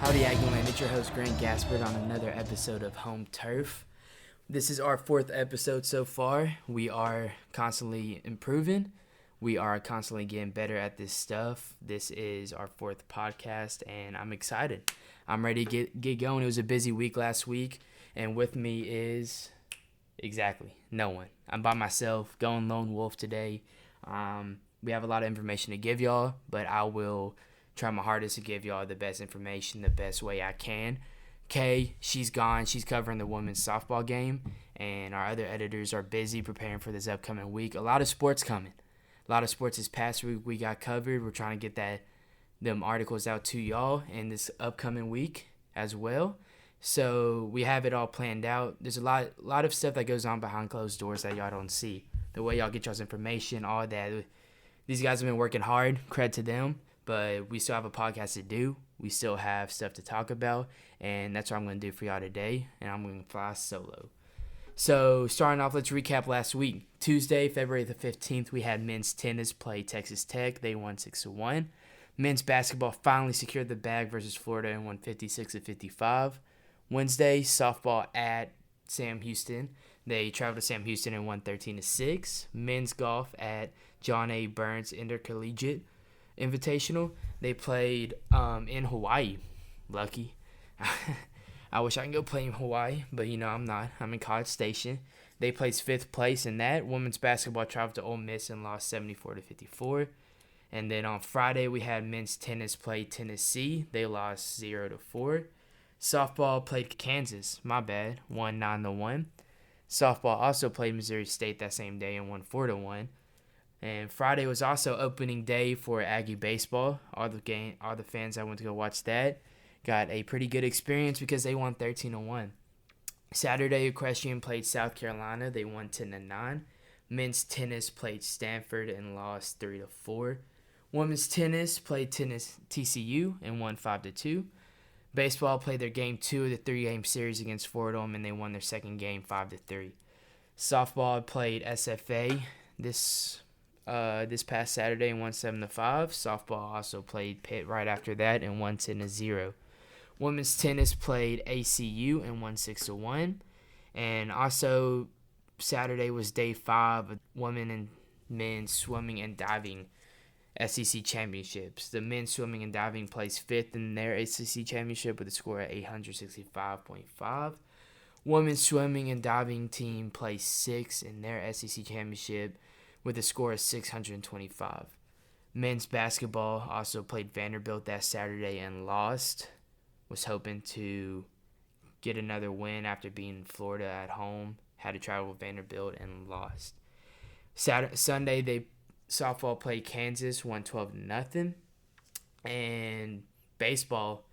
Howdy, Agneland. It's your host, Grant Gaspard, on another episode of Home Turf. This is our fourth episode so far. We are constantly improving. We are constantly getting better at this stuff. This is our fourth podcast, and I'm excited. I'm ready to get going. It was a busy week last week, and with me is no one. I'm by myself, going lone wolf today. We have a lot of information to give y'all, but I will try my hardest to give y'all the best information the best way I can. Kay, she's gone. She's covering the women's softball game, and our other editors are busy preparing for this upcoming week. A lot of sports coming. A lot of sports this past week we got covered. We're trying to get them articles out to y'all in this upcoming week as well. So we have it all planned out. There's a lot of stuff that goes on behind closed doors that y'all don't see. The way y'all get y'all's information, all that. These guys have been working hard. Credit to them. But we still have a podcast to do. We still have stuff to talk about. And that's what I'm going to do for y'all today. And I'm going to fly solo. So starting off, let's recap last week. Tuesday, February the 15th, we had men's tennis play Texas Tech. They won 6-1. Men's basketball finally secured the bag versus Florida and won 56-55. Wednesday, softball at Sam Houston. They traveled to Sam Houston and won 13-6. Men's golf at John A. Burns Intercollegiate Invitational. They played in Hawaii. Lucky. I wish I could go play in Hawaii, but I'm not. I'm in College Station. They placed 5th place in that. Women's basketball traveled to Ole Miss and lost 74-54. And then on Friday, we had men's tennis play Tennessee. They lost 0-4. Softball played Kansas. My bad. Won 9-1. Softball also played Missouri State that same day and won 4-1. And Friday was also opening day for Aggie baseball. All the fans that went to go watch that got a pretty good experience because they won 13-1. Saturday, Equestrian played South Carolina. They won 10-9. Men's tennis played Stanford and lost 3-4. Women's tennis played TCU and won 5-2. Baseball played their game 2 of the 3-game series against Fordham, and they won their second game 5-3. Softball played SFA this past Saturday and won 7-5. Softball also played Pitt right after that and won 10-0. Women's tennis played ACU and won 6-1. And also Saturday was day 5 of women and men's swimming and diving SEC championships. The men's swimming and diving placed 5th in their SEC championship with a score of 865.5. Women's swimming and diving team placed 6th in their SEC championship with a score of 625. Men's basketball also played Vanderbilt that Saturday and lost. Was hoping to get another win after being in Florida at home. Had to travel with Vanderbilt and lost. Sunday, softball played Kansas, won 12-0. And baseball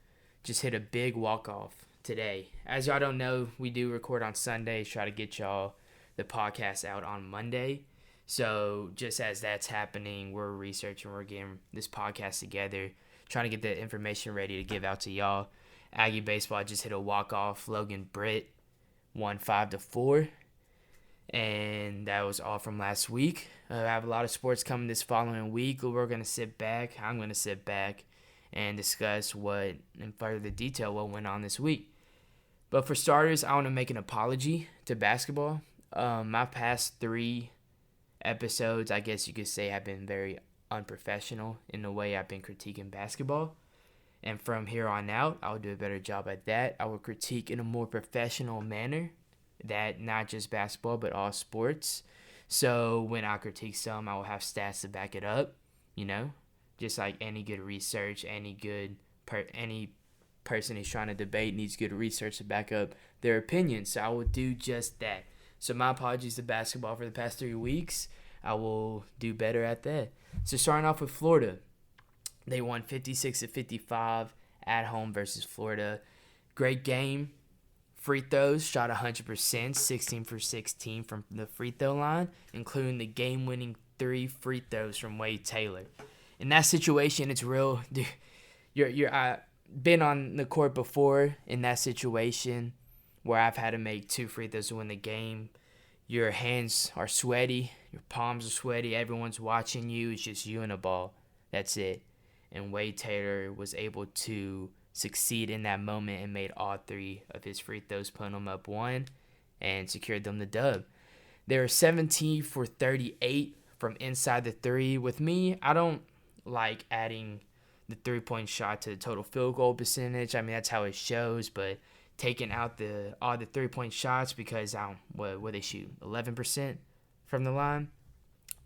just hit a big walk-off today. As y'all don't know, we do record on Sundays, try to get y'all the podcast out on Monday. So just as that's happening, we're researching, we're getting this podcast together, trying to get the information ready to give out to y'all. Aggie baseball just hit a walk-off. Logan Britt won 5-4. And that was all from last week. I have a lot of sports coming this following week. We're going to sit back. I'm going to sit back and discuss in further detail what went on this week. But for starters, I want to make an apology to basketball. My past 3 episodes, I guess you could say, have been very unprofessional in the way I've been critiquing basketball. And from here on out, I'll do a better job at that. I will critique in a more professional manner, that not just basketball, but all sports. So when I critique some, I will have stats to back it up, just like any good research, any person who's trying to debate needs good research to back up their opinion. So I will do just that. So my apologies to basketball for the past 3 weeks. I will do better at that. So starting off with Florida. They won 56-55 at home versus Florida. Great game. Free throws, shot 100%, 16 for 16 from the free throw line, including the game-winning 3 free throws from Wade Taylor. In that situation, it's real. Dude, I've been on the court before in that situation where I've had to make 2 free throws to win the game. Your hands are sweaty, your palms are sweaty, everyone's watching you. It's just you and a ball. That's it. And Wade Taylor was able to succeed in that moment and made all 3 of his free throws, putting them up 1 and secured them the dub. They were 17 for 38 from inside the 3. With me, I don't like adding the 3-point shot to the total field goal percentage. I mean, that's how it shows, but taking out all the 3-point shots because what they shoot 11% from the line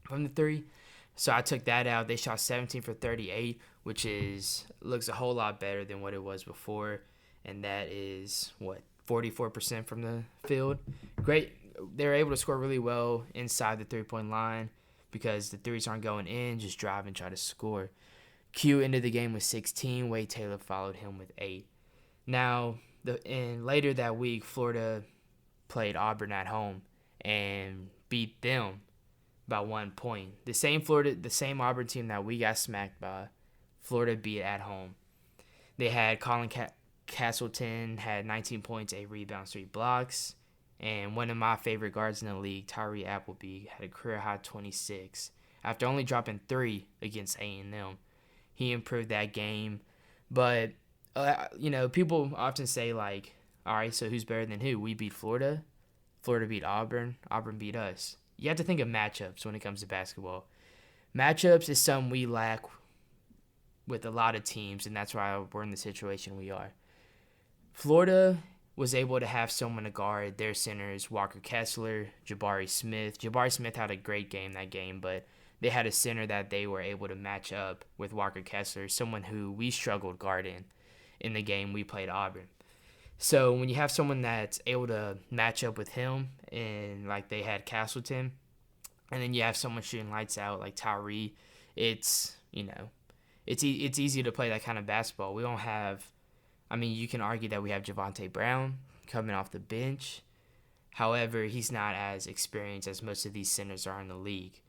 from the 3. So I took that out. They shot 17 for 38, which looks a whole lot better than what it was before, and that is 44% from the field. Great. They're able to score really well inside the 3-point line because the threes aren't going in, just drive and try to score. Q ended the game with 16. Wade Taylor followed him with 8. Now, later that week, Florida played Auburn at home and beat them by 1 point. The same Auburn team that we got smacked by, Florida beat at home. They had Colin Castleton had 19 points, 8 rebounds, 3 blocks. And one of my favorite guards in the league, Tyree Appleby, had a career-high 26. After only dropping 3 against A&M, he improved that game. But, people often say, like, all right, so who's better than who? We beat Florida. Florida beat Auburn. Auburn beat us. You have to think of matchups when it comes to basketball. Matchups is something we lack with a lot of teams, and that's why we're in the situation we are. Florida was able to have someone to guard their centers, Walker Kessler, Jabari Smith. Jabari Smith had a great game that game, but they had a center that they were able to match up with Walker Kessler, someone who we struggled guarding in the game we played Auburn. So when you have someone that's able to match up with him, and like they had Castleton, and then you have someone shooting lights out like Tyree, it's easy to play that kind of basketball. We don't have, you can argue that we have Javonte Brown coming off the bench. However, he's not as experienced as most of these centers are in the league.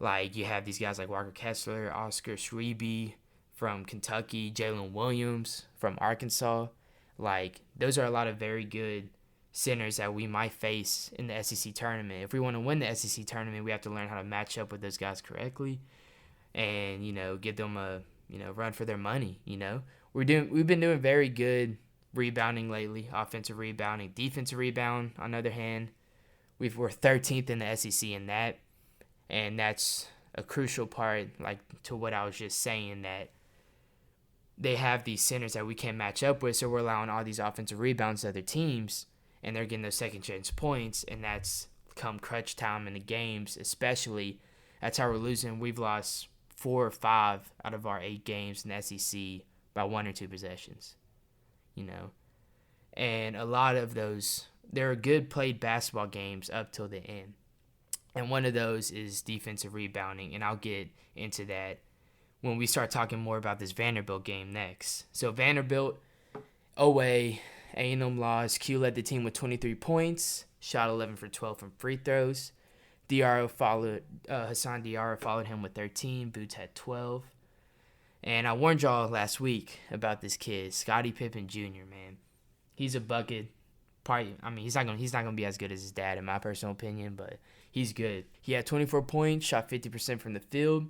Like, you have these guys like Walker Kessler, Oscar Schreibe from Kentucky, Jalen Williams from Arkansas. Like, those are a lot of very good centers that we might face in the SEC tournament. If we want to win the SEC tournament, we have to learn how to match up with those guys correctly and, give them a, run for their money, We've been doing very good rebounding lately, offensive rebounding. Defensive rebound, on the other hand, we're 13th in the SEC in that, and that's a crucial part, like, to what I was just saying, that they have these centers that we can't match up with, so we're allowing all these offensive rebounds to other teams, and they're getting those second chance points, and that's come crunch time in the games, especially. That's how we're losing. We've lost 4 or 5 out of our 8 games in the SEC by 1 or 2 possessions, And a lot of those, there are good played basketball games up till the end. And one of those is defensive rebounding, and I'll get into that when we start talking more about this Vanderbilt game next. So Vanderbilt, away, A&M lost. Q led the team with 23 points, shot 11 for 12 from free throws. Hassan Diarra followed him with 13. Boots had 12. And I warned y'all last week about this kid, Scottie Pippen Jr., man. He's a bucket. He's not gonna be as good as his dad in my personal opinion, but he's good. He had 24 points, shot 50% from the field.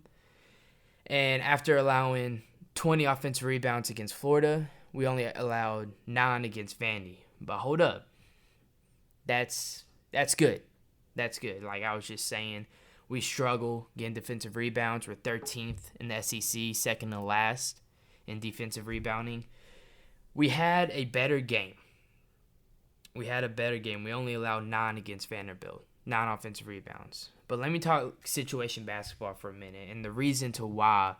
And after allowing 20 offensive rebounds against Florida, we only allowed 9 against Vandy. But hold up. That's good. That's good. Like I was just saying, we struggle getting defensive rebounds. We're 13th in the SEC, second to last in defensive rebounding. We had a better game. We only allowed 9 against Vanderbilt, 9 offensive rebounds. But let me talk situation basketball for a minute and the reason to why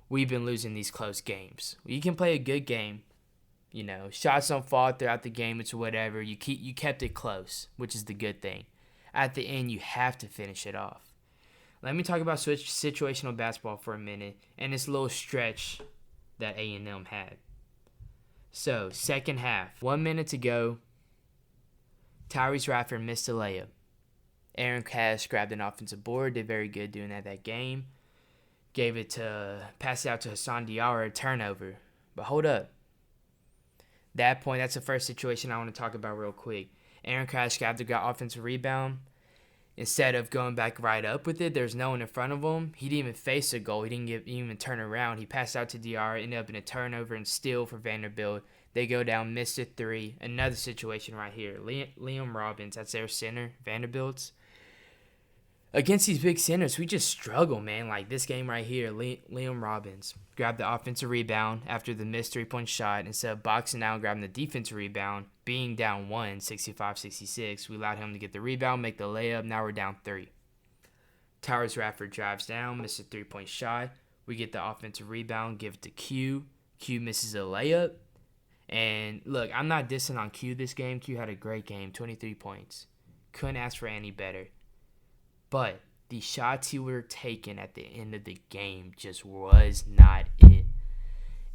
we've been losing these close games. You can play a good game, shots don't fall throughout the game, it's whatever. You kept it close, which is the good thing. At the end, you have to finish it off. Let me talk about situational basketball for a minute and this little stretch that A&M had. So, second half, 1 minute to go. Tyrese Radford missed a layup. Aaron Cash grabbed an offensive board, did very good doing that game. Passed it out to Hassan Diarra, a turnover. But hold up. That's the first situation I want to talk about real quick. Aaron Cash grabbed the offensive rebound. instead of going back right up with it, there's no one in front of him. He didn't even face a goal. He didn't even turn around. He passed out to DR, ended up in a turnover and steal for Vanderbilt. They go down, missed a three. Another situation right here. Liam Robbins, that's their center, Vanderbilt's. Against these big centers, we just struggle, man. Like this game right here, Liam Robbins grabbed the offensive rebound after the missed three-point shot. Instead of boxing out and grabbing the defensive rebound, being down 65-66, we allowed him to get the rebound, make the layup. Now we're down 3. Towers Radford drives down, misses a three-point shot. We get the offensive rebound, give it to Q. Q misses a layup. And look, I'm not dissing on Q this game. Q had a great game, 23 points. Couldn't ask for any better. But the shots he were taking at the end of the game just was not it.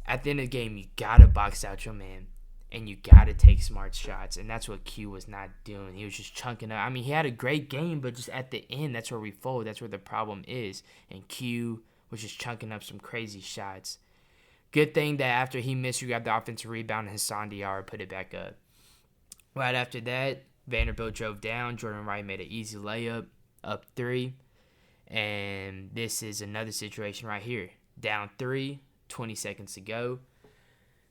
At the end of the game, you got to box out your man. And you got to take smart shots. And that's what Q was not doing. He was just chunking up. I mean, he had a great game, but just at the end, that's where we fold. That's where the problem is. And Q was just chunking up some crazy shots. Good thing that after he missed, you got the offensive rebound, and Hassan Diarra put it back up. Right after that, Vanderbilt drove down. Jordan Wright made an easy layup, up 3. And this is another situation right here. Down 3, 20 seconds to go.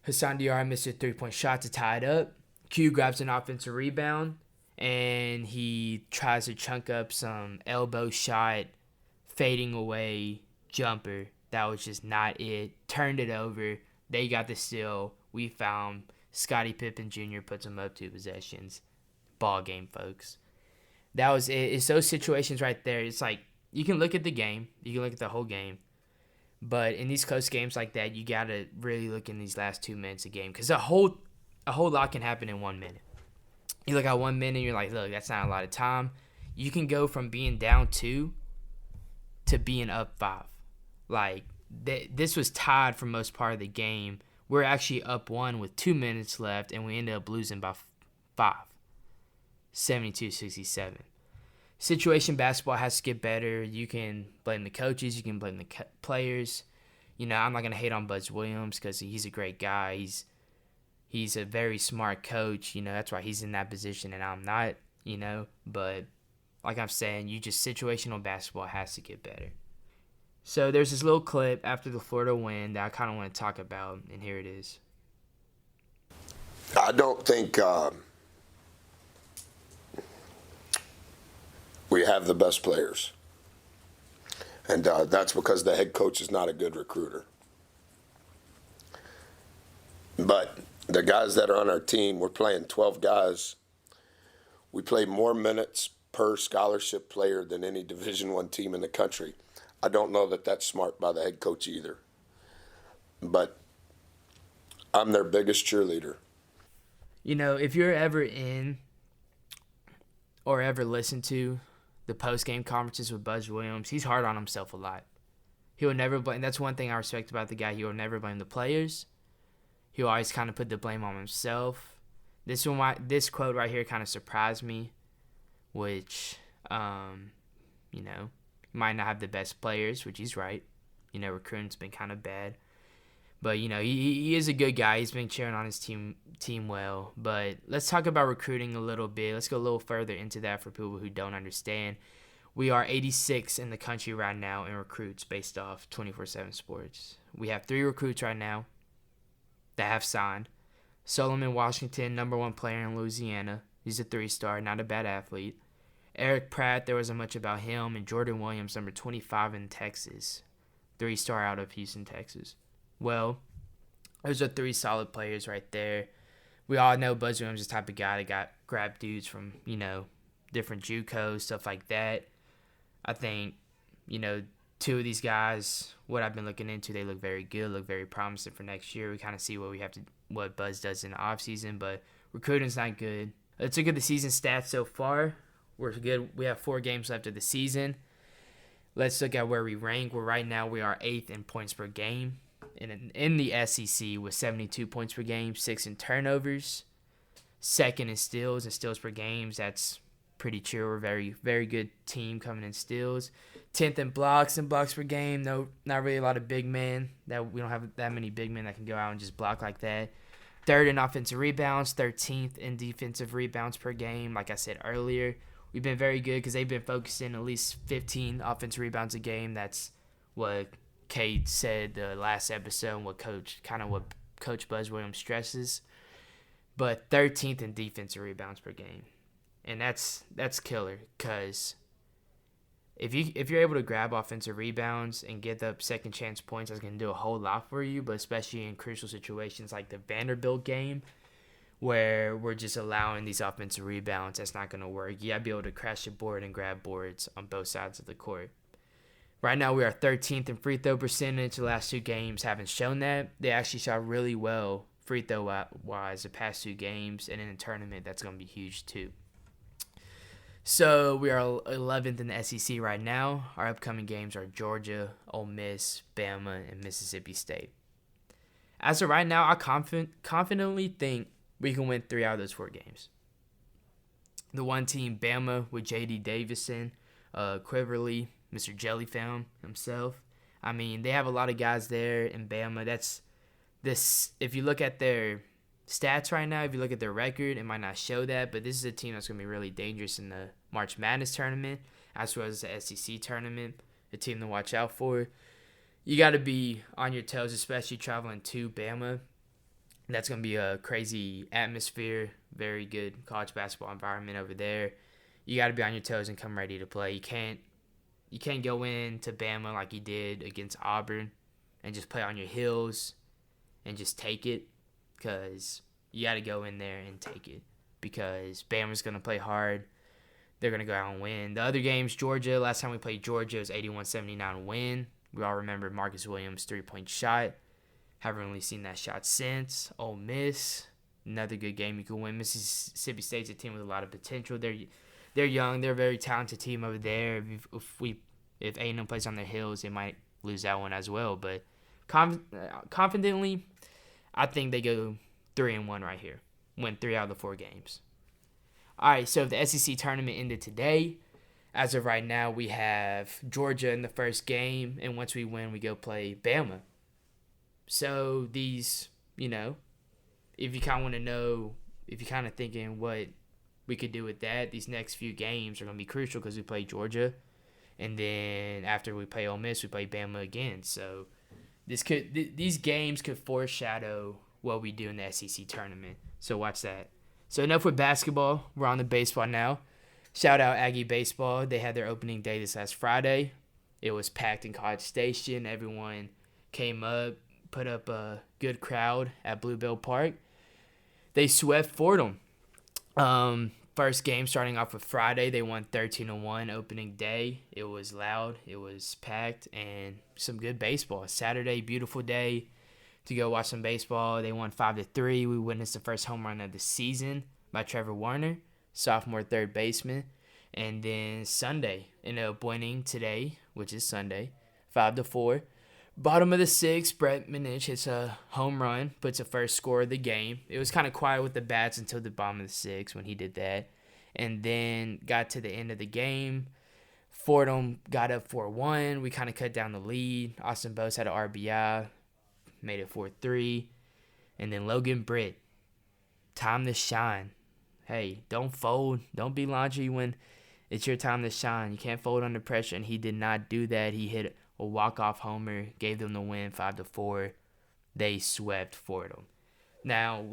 Hassan Diarra missed a three-point shot to tie it up. Q grabs an offensive rebound, and he tries to chunk up some elbow shot, fading away jumper. That was just not it. Turned it over. They got the steal. We found Scottie Pippen Jr. puts them up 2 possessions. Ball game, folks. That was it. It's those situations right there. It's like you can look at the game. You can look at the whole game. But in these close games like that, you got to really look in these last 2 minutes of game. Because a whole lot can happen in 1 minute. You look at 1 minute, you're like, look, that's not a lot of time. You can go from being down 2 to being up 5. Like, this was tied for most part of the game. We're actually up 1 with 2 minutes left, and we ended up losing by 5. 72-67. Situation basketball has to get better. You can blame the coaches. You can blame the players. You know, I'm not going to hate on Buzz Williams because he's a great guy. He's a very smart coach. You know, that's why he's in that position and I'm not, you know. But like I'm saying, situational basketball has to get better. So there's this little clip after the Florida win that I kind of want to talk about, and here it is. I don't think we have the best players. And that's because the head coach is not a good recruiter. But the guys that are on our team, we're playing 12 guys. We play more minutes per scholarship player than any Division I team in the country. I don't know that that's smart by the head coach either. But I'm their biggest cheerleader. You know, if you're ever in or ever listen to the post-game conferences with Buzz Williams, he's hard on himself a lot. He will never blame. That's one thing I respect about the guy. He will never blame the players. He'll always kind of put the blame on himself. This quote right here kind of surprised me, which, you know, might not have the best players, which he's right. You know, recruiting's been kind of bad. But, you know, he is a good guy. He's been cheering on his team well. But let's talk about recruiting a little bit. Let's go a little further into that for people who don't understand. We are 86 in the country right now in recruits based off 24/7 Sports. We have 3 recruits right now that have signed. Solomon Washington, #1 player in Louisiana. He's a 3-star, not a bad athlete. Eric Pratt, there wasn't much about him. And Jordan Williams, number 25 in Texas. 3-star out of Houston, Texas. Well, those are 3 solid players right there. We all know Buzz Williams is the type of guy that got grabbed dudes from, you know, different JUCOs, stuff like that. I think, you know, 2 of these guys, what I've been looking into, they look very good, look very promising for next year. We kind of see what Buzz does in the offseason, but recruiting's not good. Let's look at the season stats so far. We're good. We have 4 games left of the season. Let's look at where we rank. Right now we are 8th in points per game. In the SEC with 72 points per game, 6 in turnovers, 2nd in steals and steals per game. That's pretty chill. We're a very, very good team coming in steals. 10th in blocks and blocks per game. No, not really a lot of big men. We don't have that many big men that can go out and just block like that. 3rd in offensive rebounds, 13th in defensive rebounds per game. Like I said earlier, we've been very good because they've been focusing at least 15 offensive rebounds a game. That's what Cade said the last episode, what Coach Buzz Williams stresses. But 13th in defensive rebounds per game, and that's killer because if you're able to grab offensive rebounds and get up second chance points, that's gonna do a whole lot for you. But especially in crucial situations like the Vanderbilt game, where we're just allowing these offensive rebounds, that's not gonna work. You gotta be able to crash the board and grab boards on both sides of the court. Right now, we are 13th in free throw percentage. The last 2 games haven't shown that. They actually shot really well free throw wise the past 2 games, and in a tournament, that's gonna be huge too. So we are 11th in the SEC right now. Our upcoming games are Georgia, Ole Miss, Bama, and Mississippi State. As of right now, I confidently think we can win 3 out of those 4 games. The one team, Bama, with J.D. Davison, Quiverly, Mr. Jellyfound himself. I mean, they have a lot of guys there in Bama. If you look at their stats right now, if you look at their record, it might not show that, but this is a team that's going to be really dangerous in the March Madness tournament, as well as the SEC tournament, a team to watch out for. You got to be on your toes, especially traveling to Bama. That's going to be a crazy atmosphere, very good college basketball environment over there. You got to be on your toes and come ready to play. You can't go into Bama like you did against Auburn and just play on your heels and just take it, because you got to go in there and take it, because Bama's going to play hard. They're going to go out and win. The other games, Georgia, last time we played Georgia, it was 81-79 win. We all remember Marcus Williams' 3-point shot. Haven't really seen that shot since. Ole Miss, another good game you can win. Mississippi State's a team with a lot of potential. They're young. They're a very talented team over there. If A&M plays on their heels, they might lose that one as well. But confidently, I think they go 3-1 right here. Win 3 out of the 4 games. All right, so if the SEC tournament ended today, as of right now, we have Georgia in the first game, and once we win, we go play Bama. So these, if you kind of want to know, if you're kind of thinking what we could do with that, these next few games are going to be crucial because we play Georgia, and then after we play Ole Miss, we play Bama again. So these games could foreshadow what we do in the SEC tournament. So watch that. So enough with basketball. We're on to baseball now. Shout out Aggie Baseball. They had their opening day this last Friday. It was packed in College Station. Everyone came up, put up a good crowd at Bluebell Park. They swept Fordham. First game starting off with Friday, they won 13-1 opening day. It was loud, it was packed, and some good baseball. Saturday, beautiful day to go watch some baseball. They won 5-3. We witnessed the first home run of the season by Trevor Warner, sophomore third baseman. And then Sunday, ended up winning today, which is Sunday, 5-4. Bottom of the 6th, Brett Minich hits a home run, puts the first score of the game. It was kind of quiet with the bats until the bottom of the 6th when he did that. And then got to the end of the game. Fordham got up 4-1. We kind of cut down the lead. Austin Bose had an RBI, made it 4-3. And then Logan Britt, time to shine. Hey, don't fold. Don't be laundry when it's your time to shine. You can't fold under pressure, and he did not do that. He hit a walk-off homer, gave them the win 5-4. They swept Fordham. Now,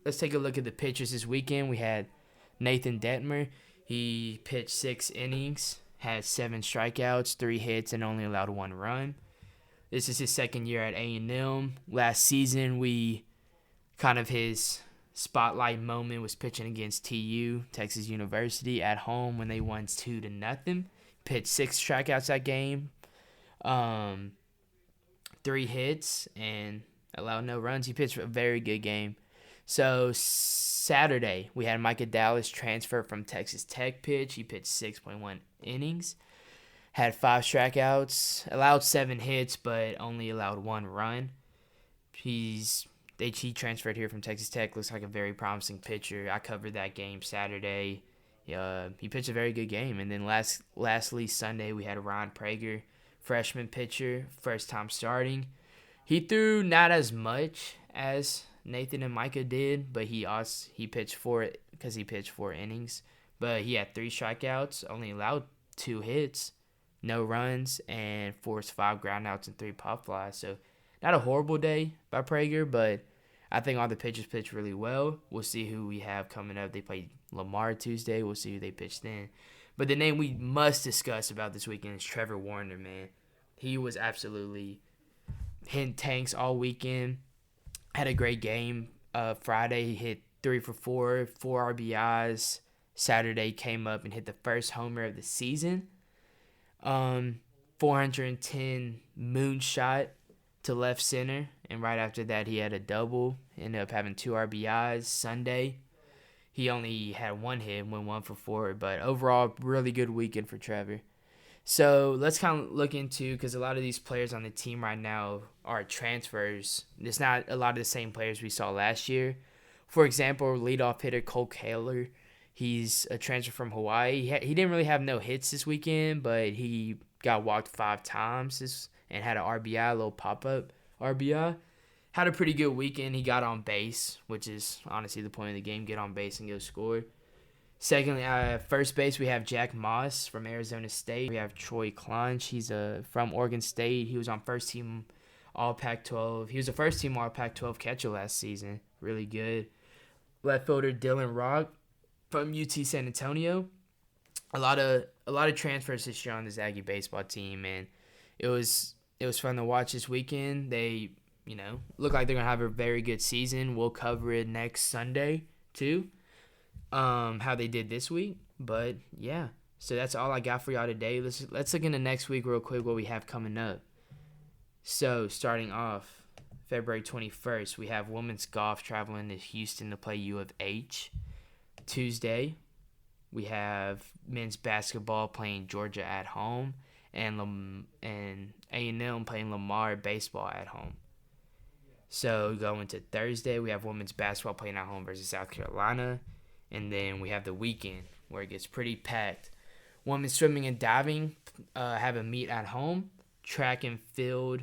let's take a look at the pitchers this weekend. We had Nathan Detmer. He pitched 6 innings, had 7 strikeouts, 3 hits, and only allowed 1 run. This is his second year at A&M. Last season, his spotlight moment was pitching against TU, Texas University, at home when they won 2-0. Pitched 6 strikeouts that game, 3 hits, and allowed no runs. He pitched a very good game. So Saturday, we had Micah Dallas transfer from Texas Tech pitch. He pitched 6.1 innings, had 5 strikeouts, allowed 7 hits, but only allowed 1 run. He transferred here from Texas Tech. Looks like a very promising pitcher. I covered that game Saturday. He pitched a very good game. And then lastly, Sunday, we had Ron Prager, freshman pitcher, first time starting. He threw not as much as Nathan and Micah did, but he pitched 4 innings. but he had 3 strikeouts, only allowed 2 hits, no runs, and forced 5 groundouts and 3 pop flies. So not a horrible day by Prager, but I think all the pitchers pitched really well. We'll see who we have coming up. They play Lamar Tuesday. We'll see who they pitch then. But the name we must discuss about this weekend is Trevor Warner, man. He was absolutely hitting tanks all weekend. Had a great game. Friday, he hit 3 for 4, 4 RBIs. Saturday came up and hit the first homer of the season. 410 moonshot to left center. And right after that, he had a double. Ended up having 2 RBIs. Sunday, he only had 1 hit, went 1 for 4. But overall, really good weekend for Trevor. So let's kind of look into, because a lot of these players on the team right now are transfers. It's not a lot of the same players we saw last year. For example, leadoff hitter Cole Kaler, he's a transfer from Hawaii. He didn't really have no hits this weekend, but he got walked 5 times and had an RBI, a little pop-up RBI. Had a pretty good weekend. He got on base, which is honestly the point of the game, get on base and go score. Secondly, first base, we have Jack Moss from Arizona State. We have Troy Klunch. He's from Oregon State. He was on first-team All-Pac-12. He was a first-team All-Pac-12 catcher last season. Really good. Left fielder Dylan Rock from UT San Antonio. A lot of transfers this year on this Aggie baseball team, and it was fun to watch this weekend. They, look like they're gonna have a very good season. We'll cover it next Sunday too. How they did this week, but yeah. So that's all I got for y'all today. Let's look into next week real quick, what we have coming up. So starting off, February 21st, we have women's golf traveling to Houston to play U of H. Tuesday, we have men's basketball playing Georgia at home, and A&M playing Lamar baseball at home. So going to Thursday, we have women's basketball playing at home versus South Carolina. And then we have the weekend where it gets pretty packed. Women's swimming and diving have a meet at home. Track and field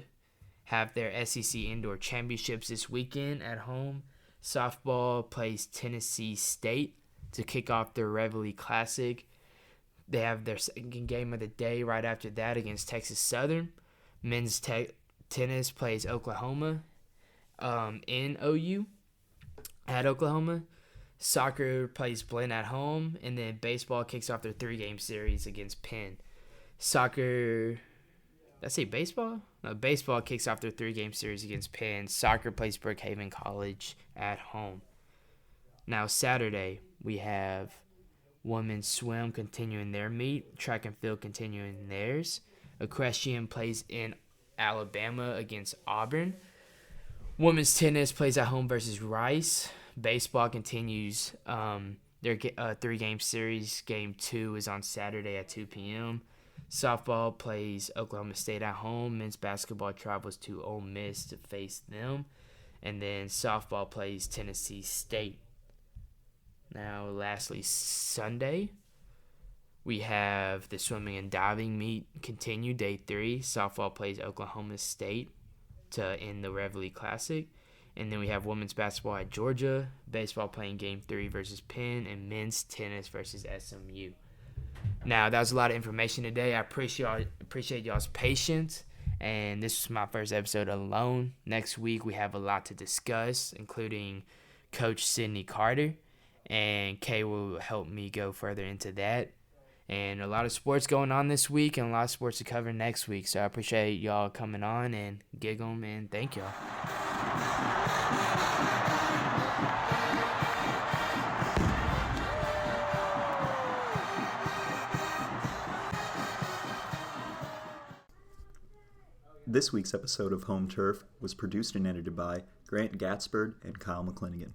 have their SEC Indoor Championships this weekend at home. Softball plays Tennessee State to kick off their Reveille Classic. They have their second game of the day right after that against Texas Southern. Men's tennis plays Oklahoma in OU at Oklahoma. Soccer plays Blinn at home, and then baseball kicks off their 3-game series against Penn. Did I say baseball? No, baseball kicks off their 3-game series against Penn. Soccer plays Brookhaven College at home. Now Saturday, we have women's swim continuing their meet, track and field continuing theirs. Equestrian plays in Alabama against Auburn. Women's tennis plays at home versus Rice. Baseball continues their 3-game series. Game 2 is on Saturday at 2 p.m. Softball plays Oklahoma State at home. Men's basketball travels to Ole Miss to face them. And then softball plays Tennessee State. Now, lastly, Sunday, we have the swimming and diving meet continue, day 3. Softball plays Oklahoma State to end the Reveille Classic. And then we have women's basketball at Georgia, baseball playing game 3 versus Penn, and men's tennis versus SMU. Now, that was a lot of information today. I appreciate y'all's patience. And this was my first episode alone. Next week, we have a lot to discuss, including Coach Sydney Carter. And Kay will help me go further into that. And a lot of sports going on this week and a lot of sports to cover next week. So I appreciate y'all coming on, and gig 'em, and thank y'all. This week's episode of Home Turf was produced and edited by Grant Gatsford and Kyle McClinigan.